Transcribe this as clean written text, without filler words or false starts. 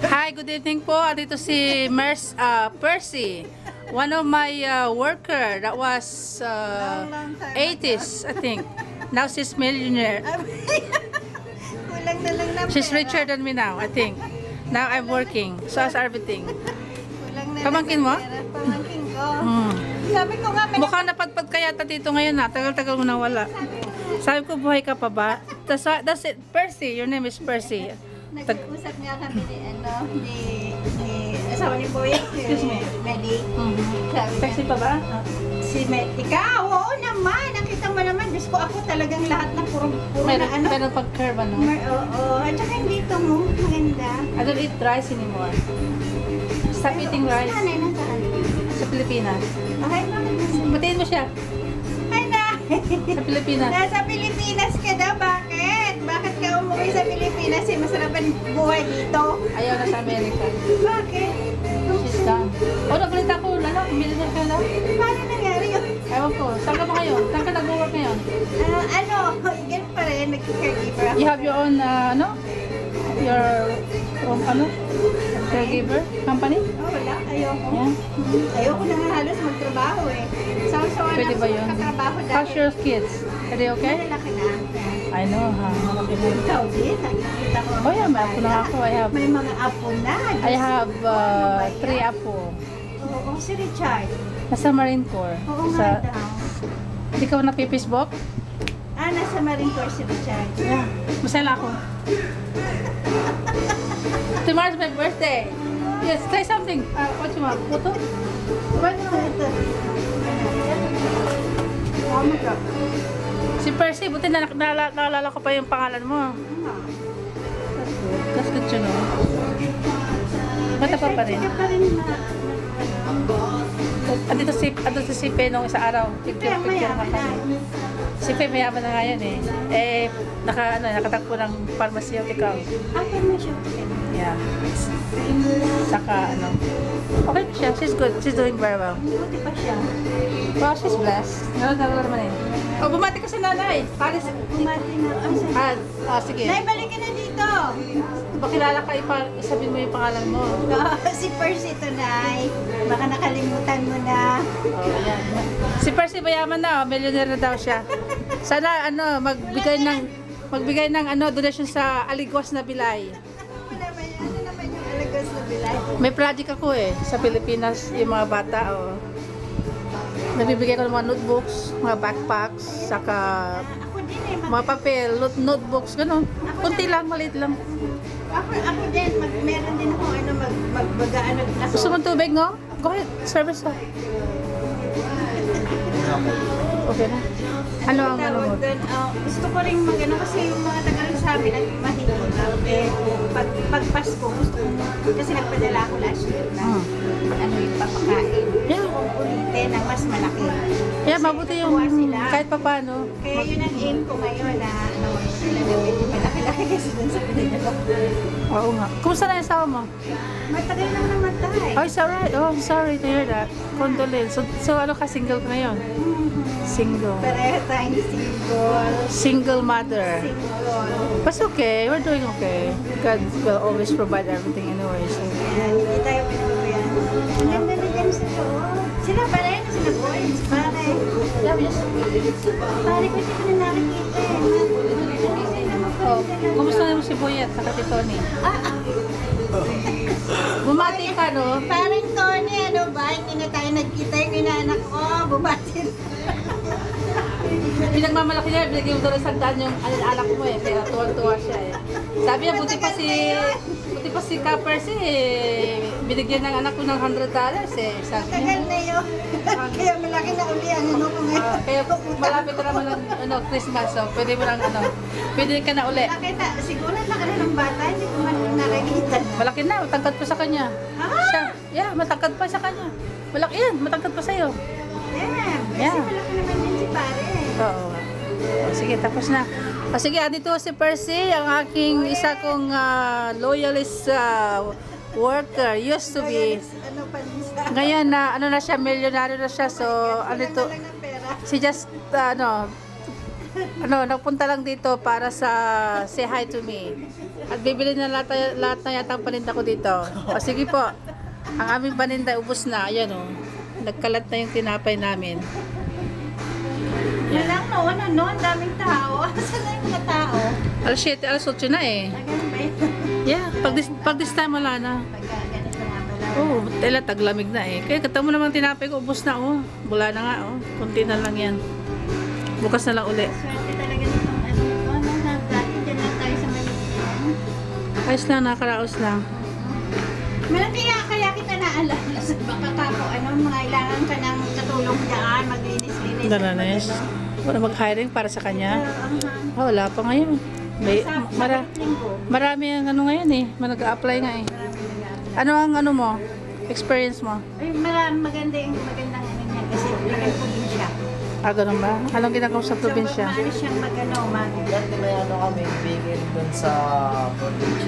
Hi, good evening po. Dito si Percy. One of my worker that was 80s, I think. Now she's millionaire. Kulang na lang na She's pera. richer than me now, I think. Now I'm working. So is everything. Kulang na Pamangkin mo? lang pera. Pamangkin ko. Sabi ko nga, Mukhang napadpad kaya dito ngayon na. Tagal-tagal mo na wala. Sabi ko, buhay ka pa ba? That's it. Percy. Your name is Percy. nag-usap nga kami ni asawa ni Boy. Excuse me. Medi. Sabi Sexy pa ba? si Medi. Ikaw, oo naman. Nakita mo naman. Diyos ko, ako talagang lahat na puro Meron, na ano. meron pag-curve ano? Oo. At saka hindi ito mo. Maganda. I don't eat rice anymore. Stop eating rice. Nanay, nasaan? Sa Pilipinas. Okay, bakit nasaan? Batiin mo siya. Ay na! Sa Pilipinas. Nasa Pilipinas ka daw. Bakit? Bakit ka umuwi sa Pilipinas? Eh, masarap ang buhay dito. Ayaw na sa Amerika. Bakit? She's done. O, nabalita ko, ano? Millionaire ka na? Paano nangyari yun? Ewan ko. Saan ka ba ngayon? Saan ka nag-work ngayon? Ano? Ganun pa rin. Nag-caregiver ako. You have your own, ano? Your own, ano? Caregiver company? Oh, wala. Ayoko. Yeah. Ayoko na nga halos magtrabaho eh. So, Pwede ba yun? Katrabaho dati. How's your kids? Are they okay? Malalaki na. I know, ha? Malaki na. Ikaw din. Nakikita ko. Oh yeah, may apo na ako. May mga apo na. I have 3 apo. Oo, si Richard. Nasa Marine Corps. Oo nga daw. Hindi ka na pipisbok? Nasa Marine Corps si Richard. Yeah. Masaya ako. Tomorrow's my birthday. Yes, say something. What you want? Photo? What? Ito. Si Percy, buti na naalala ko pa yung pangalan mo. That's good. That's good to know. Bata pa rin. Sikat pa rin na. Andito si Pe nung isa araw. Picture na kami. Si Pe mayaman na nga yan eh. Nakatakbo ng pharmaceutical. Ano siya? Yeah. Saka okay siya. She's good. She's doing very well. Buti pa siya. Well, she's blessed. Naman eh. Oh, bumati ka sa nanay. Paris. Bumati na. Sige. Nay, balik ka na dito. Bakilala ka, isabihin mo yung pangalan mo. Si Percy ito, Nay. Baka nakalimutan mo na. Oh, yan. Si Percy mayaman na, millionaire na daw siya. Sana magbigay ng donation sa Aligos na Bilay. Ano naman yung alagos na bilay? May project ako eh sa Pilipinas, yung mga bata nagbibigay ko ng mga notebooks, mga backpacks, saka Ako din eh. mga papel, notebooks, gano'n. Kunti lang, maliit lang. Ako din. Meron din ako magbagaan. Gusto mo tubig, no? Go ahead, service ka. Okay na. Ano ang mo? Gusto ko rin mag-ano kasi yung mga tagal sa amin at mahigit na. Pag Pasko, gusto ko, kasi nagpadala ako last year na yung papakain. Yeah. Gusto kong ulitin ng mas malaki. Yeah, mabuti yung kahit pa paano. Kaya yun ang aim ko ngayon na yung malaki-laki kasi dun sa pinagdala ko. Oo nga. Kumusta na yung asawa mo? Matagal nang namatay. Oh, it's alright. Oh, I'm sorry to hear that. Condolence. So ano ka, single ka ngayon? Single. Pareho tayong single. Single mother. Single. But it's okay. We're doing okay. God will always provide everything anyway. So. Ayan, hindi tayo pinabayan. Ang ganda na dyan sa loob. Sila pala yun, sila boys. Pare. Yeah, yes. Pare ko hindi ko na nakikita eh. Oh, kumusta na mo si Boyet sa Kati Tony? Bumati ka, no? Parang Tony, ano ba? Hindi na tayo nagkita yung inaanak ko. Bumati. Pinagmamalaki niya, binigyan mo doon isang daan yung alak mo eh. Kaya tuwang-tuwa siya eh. Sabi niya, buti pa si Percy eh. Binigyan ng anak ko ng $100 eh. Sabi Tagal niya. na yun. Kaya malaki na uli ang ano ko ngayon. Kaya malapit na naman ang Christmas. So, pwede mo lang pwede ka na uli. Nakita, siguro laki na ng bata. Hindi ko man nakikita. Malaki na, matangkad pa sa kanya. Siya, yeah, matangkad pa sa kanya. Malaki yan, matangkad pa sa'yo. Yeah. Kasi malaki naman din si pare. Oo. Sige, tapos na. Sige, andito si Percy, ang aking isa kong loyalist worker. Used to be. Ano pa din sa... Ngayon na ano na siya, milyonaryo na siya. So, andito, Lang ng pera. she just nagpunta lang dito para say hi to me. At bibili na lahat na yata ang paninda ko dito. O sige po. Ang aming paninda ubos na. Ayan o. Nagkalat na yung tinapay namin. Walang no, ang daming tao. Saan na yung mga tao? Alas 7, alas 8 na eh. Ganun ba yun? Yeah, pag this time wala na. Pagka ganito nga pala. Oo, tela taglamig na eh. Kaya kata mo naman tinapay ko, ubos na oh. Wala na nga oh. Kunti na lang yan. Bukas na lang uli. Swerte talaga nitong dati dyan lang tayo sa Malaysia. Ayos lang, nakaraos lang. Malaki kaya kita naalala sa baka kako, kailangan ka ng katulong dyan, maglinis-linis. Dananes. Wala mag-hiring para sa kanya. Wala pa ngayon. May, marami ang ano ngayon eh. Nag-a-apply nga eh. Ano ang ano mo? Experience mo? Ay, magandang niya kasi laking probinsya. Ganun ba? Anong ginagawa sa probinsya? So, maano siyang Dati may ano kami, bigil dun sa probinsya.